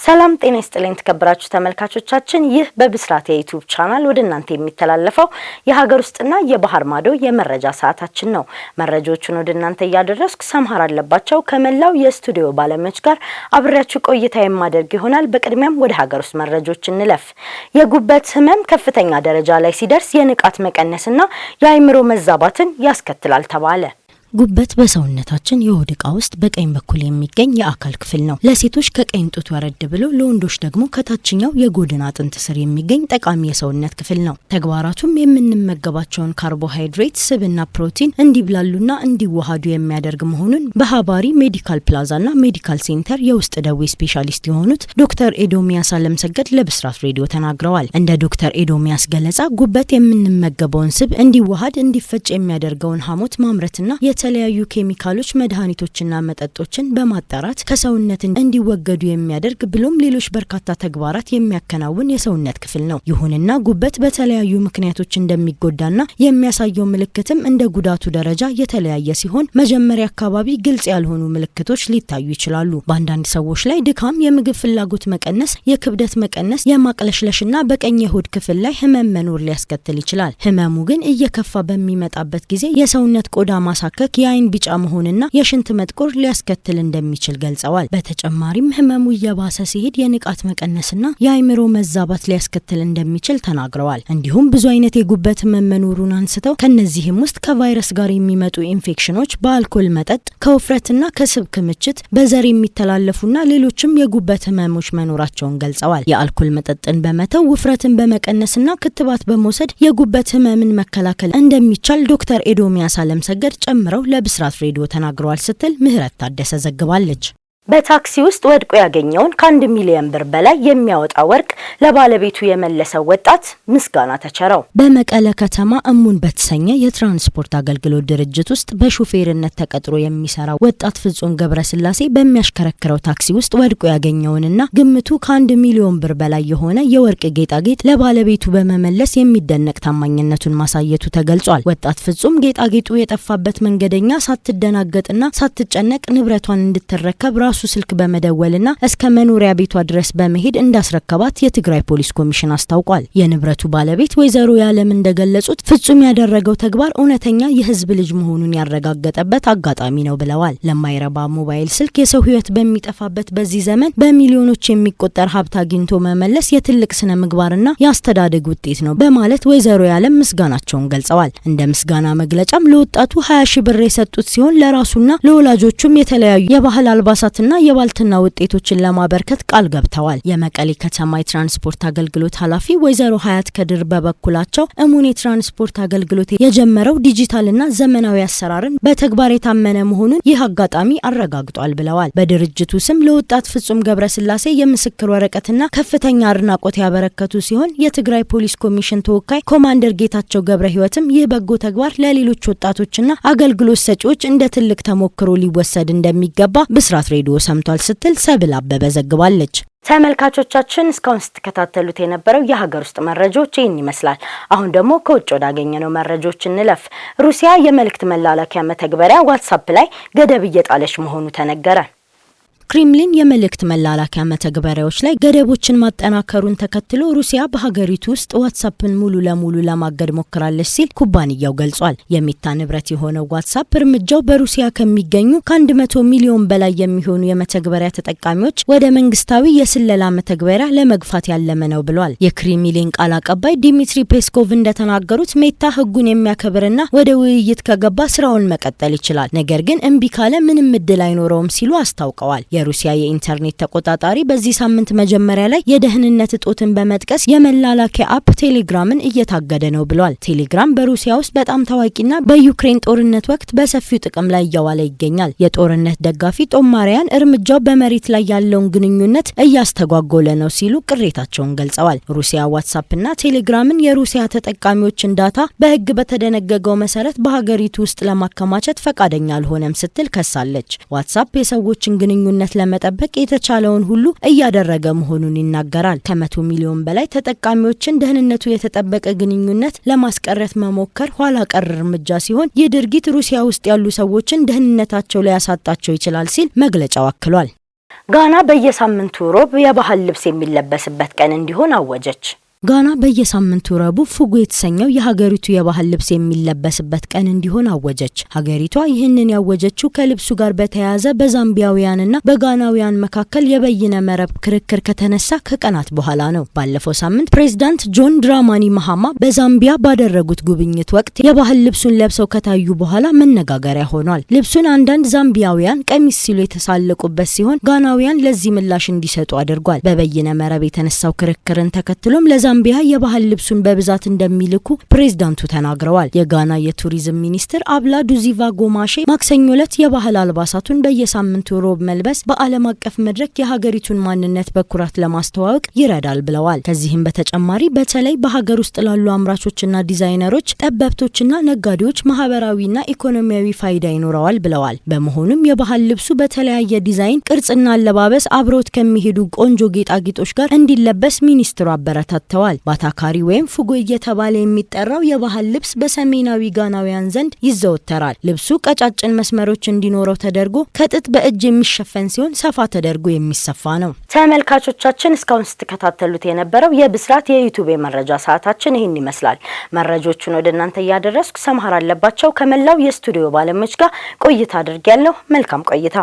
ሰላም ጤና ይስጥልኝ ተከብራችሁ ተመልካቾቻችን ይህ በብስራት የዩቲዩብ ቻናል ወደ እናንተ የሚተላለፈው የሀገር ውስጥና የባህር ማዶ የመረጃ ሰዓታችን ነው። መረጃዎቹን ወደ እናንተ ያደረስኩ ሰምሃር አለባቸው ከመላው የስቱዲዮ ባለሙያዎች ጋር አብሬያችሁ ቆይታ የማደርግ ይሆናል። በቅድሚያም ወደ ሀገር ውስጥ መረጃዎች እንለፍ። የጉበት ህመም ከፍተኛ ደረጃ ላይ ሲደርስ የንቃት መቀነስና የአይምሮ መዛባትን ያስከትላል ተባለ። ጉበት በሰውነታችን የሆድ ዕቃ ውስጥ በቀኝ በኩል የሚገኝ የአካል ክፍል ነው። ለሴቶች ከቀኝ ጡት ወረድ ብሎ ለወንዶች ደግሞ ከታችኛው የጎድን አጥንት ስር የሚገኝ ጠቃሚ የሰውነት ክፍል ነው። ተግባራቱም የምንመገባቸውን ካርቦሃይድሬት፣ ስብና ፕሮቲን እንዲብላሉና እንዲዋሃዱ የሚያደርግ መሆኑን በሀባሪ ሜዲካል ፕላዛና ሜዲካል ሴንተር የውስጥ ደዌ ስፔሻሊስት የሆኑት ዶክተር ኤዶሚያስ አለምሰገድ ለብስራት ሬዲዮ ተናግረዋል። እንደ ዶክተር ኤዶሚያስ ገለጻ ጉበት የምንመገበውን ስብ እንዲዋሃድ እንዲፈጭ የሚያደርገውን ሐሞት ማምረትና የተለያዩ ኬሚካሎች መድኃኒቶችና መጠጦችን በማጣራት ከሰውነት እንዲወገዱ የሚያደርግ ብሎም ሌሎች በርካታ ተግባራት የሚያከናውን የሰውነት ክፍል ነው። ይሁንና ጉበት በተለያዩ ምክንያቶች እንደሚጎዳና የሚያሳየው ምልክትም እንደ ጉዳቱ ደረጃ የተለያየ ሲሆን መጀመሪያ አካባቢ ግልጽ ያልሆኑ ምልክቶች ሊታዩ ይችላሉ። በአንዳንድ ሰዎች ላይ ድካም፣ የምግብ ፍላጎት መቀነስ፣ የክብደት መቀነስ፣ የማቅለሽለሽና በቀኝ የሆድ ክፍል ላይ ህመም መኖር ሊያስከትል ይችላል። ህመሙ ግን እየከፋ በሚመጣበት ጊዜ የሰውነት ቆዳ ማሳከክ፣ የአይን ቢጫ መሆንና የሽንት መጥቆር ሊያስከትል እንደሚችል ገልጸዋል። በተጨማሪም ህመሙ እየባሰ ሲሄድ የንቃት መቀነስና የአይምሮ መዛባት ሊያስከትል እንደሚችል ተናግረዋል። እንዲሁም ብዙ አይነት የጉበት ህመም መኖሩን አንስተው ከነዚህም ውስጥ ከቫይረስ ጋር የሚመጡ ኢንፌክሽኖች፣ በአልኮል መጠጥ፣ ከውፍረትና ከስብ ክምችት፣ በዘር የሚተላለፉና ሌሎችም የጉበት ህመሞች መኖራቸውን ገልጸዋል። የአልኮል መጠጥን በመተው ውፍረትን በመቀነስና ክትባት በመውሰድ የጉበት ህመምን መከላከል እንደሚቻል ዶክተር ኤዶሚያስ አለምሰገድ ጨምረው ለብስራት ሬዲዮ ተናግረዋል ስትል ምህረት ታደሰ ዘግባለች። በታክሲ ውስጥ ወድቆ ያገኘውን ከ1 ሚሊዮን ብር በላይ የሚያወጣ ወርቅ ለባለቤቱ የመለሰው ወጣት ምስጋና ተቸረው። በመቀለ ከተማ እሙን በተሰኘ የትራንስፖርት አገልግሎት ድርጅት ውስጥ በሹፌርነት ተቀጥሮ የሚሰራ ወጣት ፍጹም ገብረስላሴ በሚያሽከረክረው ታክሲ ውስጥ ወድቆ ያገኘውንና ግምቱ ከ1 ሚሊዮን ብር በላይ የሆነ የወርቅ ጌጣጌጥ ለባለቤቱ በመመለስ የሚደነቅ ታማኝነቱን ማሳየቱ ተገልጿል። ወጣት ፍጹም ጌጣጌጡ የጠፋበት መንገደኛ ሳትደናገጥና ሳትጨነቅ ንብረቷን እንድትረከብ ራሱ ስልክ በመደወልና እስከ መኖሪያ ቤቷ ድረስ በመሄድ እንዳስረከባት የትግራይ ፖሊስ ኮሚሽን አስታውቋል። የንብረቱ ባለቤት ወይዘሮ ያለም እንደገለጹት ፍጹም ያደረገው ተግባር እውነተኛ የህዝብ ልጅ መሆኑን ያረጋገጠበት አጋጣሚ ነው ብለዋል። ለማይረባ ሞባይል ስልክ የሰው ህይወት በሚጠፋበት በዚህ ዘመን በሚሊዮኖች የሚቆጠር ሀብት አግኝቶ መመለስ የትልቅ ስነ ምግባርና የአስተዳደግ ውጤት ነው በማለት ወይዘሮ ያለም ምስጋናቸውን ገልጸዋል። እንደ ምስጋና መግለጫም ለወጣቱ 20 ሺህ ብር የሰጡት ሲሆን ለራሱና ለወላጆቹም የተለያዩ የባህል አልባሳት እና የባልትና ውጤቶችን ለማበርከት ቃል ገብተዋል። የመቀሌ ከተማ የትራንስፖርት አገልግሎት ኃላፊ ወይዘሮ ሀያት ከድር በበኩላቸው እሙን የትራንስፖርት አገልግሎት የጀመረው ዲጂታልና ዘመናዊ አሰራርን በተግባር የታመነ መሆኑን ይህ አጋጣሚ አረጋግጧል ብለዋል። በድርጅቱ ስም ለወጣት ፍጹም ገብረስላሴ የምስክር ወረቀትና ከፍተኛ አድናቆት ያበረከቱ ሲሆን የትግራይ ፖሊስ ኮሚሽን ተወካይ ኮማንደር ጌታቸው ገብረ ህይወትም ይህ በጎ ተግባር ለሌሎች ወጣቶችና አገልግሎት ሰጪዎች እንደ ትልቅ ተሞክሮ ሊወሰድ እንደሚገባ ብስራት ሬዲዮ ሰምቷል ስትል ሰብል አበበ ዘግባለች። ተመልካቾቻችን እስካሁን ስትከታተሉት የነበረው የሀገር ውስጥ መረጃዎች ይህን ይመስላል። አሁን ደግሞ ከውጭ ወዳገኘነው መረጃዎች እንለፍ። ሩሲያ የመልእክት መላላኪያ መተግበሪያ ዋትስአፕ ላይ ገደብ እየጣለች መሆኑ ተነገረ። ክሬምሊን የመልእክት መላላኪያ መተግበሪያዎች ላይ ገደቦችን ማጠናከሩን ተከትሎ ሩሲያ በሀገሪቱ ውስጥ ዋትስአፕን ሙሉ ለሙሉ ለማገድ ሞክራለች ሲል ኩባንያው ገልጿል። የሜታ ንብረት የሆነው ዋትስአፕ እርምጃው በሩሲያ ከሚገኙ ከ100 ሚሊዮን በላይ የሚሆኑ የመተግበሪያ ተጠቃሚዎች ወደ መንግስታዊ የስለላ መተግበሪያ ለመግፋት ያለመ ነው ብሏል። የክሬምሊን ቃል አቀባይ ዲሚትሪ ፔስኮቭ እንደተናገሩት ሜታ ህጉን የሚያከብርና ወደ ውይይት ከገባ ስራውን መቀጠል ይችላል፣ ነገር ግን እምቢ ካለ ምንም እድል አይኖረውም ሲሉ አስታውቀዋል። የሩሲያ የኢንተርኔት ተቆጣጣሪ በዚህ ሳምንት መጀመሪያ ላይ የደህንነት እጦትን በመጥቀስ የመላላኪያ አፕ ቴሌግራምን እየታገደ ነው ብሏል። ቴሌግራም በሩሲያ ውስጥ በጣም ታዋቂና በዩክሬን ጦርነት ወቅት በሰፊው ጥቅም ላይ እየዋለ ይገኛል። የጦርነት ደጋፊ ጦማሪያን እርምጃው በመሬት ላይ ያለውን ግንኙነት እያስተጓጎለ ነው ሲሉ ቅሬታቸውን ገልጸዋል። ሩሲያ ዋትስአፕና ቴሌግራምን የሩሲያ ተጠቃሚዎችን ዳታ በህግ በተደነገገው መሰረት በሀገሪቱ ውስጥ ለማከማቸት ፈቃደኛ አልሆነም ስትል ከሳለች። ዋትስአፕ የሰዎችን ግንኙነት ለመጠበቅ የተቻለውን ሁሉ እያደረገ መሆኑን ይናገራል። ከ100 ሚሊዮን በላይ ተጠቃሚዎችን ደህንነቱ የተጠበቀ ግንኙነት ለማስቀረት መሞከር ኋላ ቀር እርምጃ ሲሆን ይህ ድርጊት ሩሲያ ውስጥ ያሉ ሰዎችን ደህንነታቸው ላይ ያሳጣቸው ይችላል ሲል መግለጫው አክሏል። ጋና በየሳምንቱ ሮብ የባህል ልብስ የሚለበስበት ቀን እንዲሆን አወጀች። ጋና በየሳምንቱ ረቡዕ ፉጉ የተሰኘው የሀገሪቱ የባህል ልብስ የሚለበስበት ቀን እንዲሆን አወጀች። ሀገሪቷ ይህንን ያወጀችው ከልብሱ ጋር በተያያዘ በዛምቢያውያንና በጋናውያን መካከል የበይነ መረብ ክርክር ከተነሳ ከቀናት በኋላ ነው። ባለፈው ሳምንት ፕሬዝዳንት ጆን ድራማኒ ማሃማ በዛምቢያ ባደረጉት ጉብኝት ወቅት የባህል ልብሱን ለብሰው ከታዩ በኋላ መነጋገሪያ ሆኗል። ልብሱን አንዳንድ ዛምቢያውያን ቀሚስ ሲሉ የተሳለቁበት ሲሆን ጋናውያን ለዚህ ምላሽ እንዲሰጡ አድርጓል። በበይነ መረብ የተነሳው ክርክርን ተከትሎም ዛምቢያ የባህል ልብሱን በብዛት እንደሚልኩ ፕሬዝዳንቱ ተናግረዋል። የጋና የቱሪዝም ሚኒስትር አብላ ዱዚቫ ጎማሼ ማክሰኞ ዕለት የባህል አልባሳቱን በየሳምንቱ ሮብ መልበስ በዓለም አቀፍ መድረክ የሀገሪቱን ማንነት በኩራት ለማስተዋወቅ ይረዳል ብለዋል። ከዚህም በተጨማሪ በተለይ በሀገር ውስጥ ላሉ አምራቾችና ዲዛይነሮች፣ ጠበብቶችና ነጋዴዎች ማህበራዊና ኢኮኖሚያዊ ፋይዳ ይኖረዋል ብለዋል። በመሆኑም የባህል ልብሱ በተለያየ ዲዛይን፣ ቅርጽና አለባበስ አብሮት ከሚሄዱ ቆንጆ ጌጣጌጦች ጋር እንዲለበስ ሚኒስትሩ አበረታተዋል። ባታካሪ ወይም ፉጉ እየተባለ የሚጠራው የባህል ልብስ በሰሜናዊ ጋናውያን ዘንድ ይዘወተራል። ልብሱ ቀጫጭን መስመሮች እንዲኖረው ተደርጎ ከጥጥ በእጅ የሚሸፈን ሲሆን ሰፋ ተደርጎ የሚሰፋ ነው። ተመልካቾቻችን እስካሁን ስትከታተሉት የነበረው የብስራት የዩቲዩብ የመረጃ ሰዓታችን ይህን ይመስላል። መረጃዎቹን ወደ እናንተ እያደረስኩ ሰምሃር አለባቸው ከመላው የስቱዲዮ ባለሙያዎች ጋር ቆይታ አድርጌያለሁ። መልካም ቆይታ።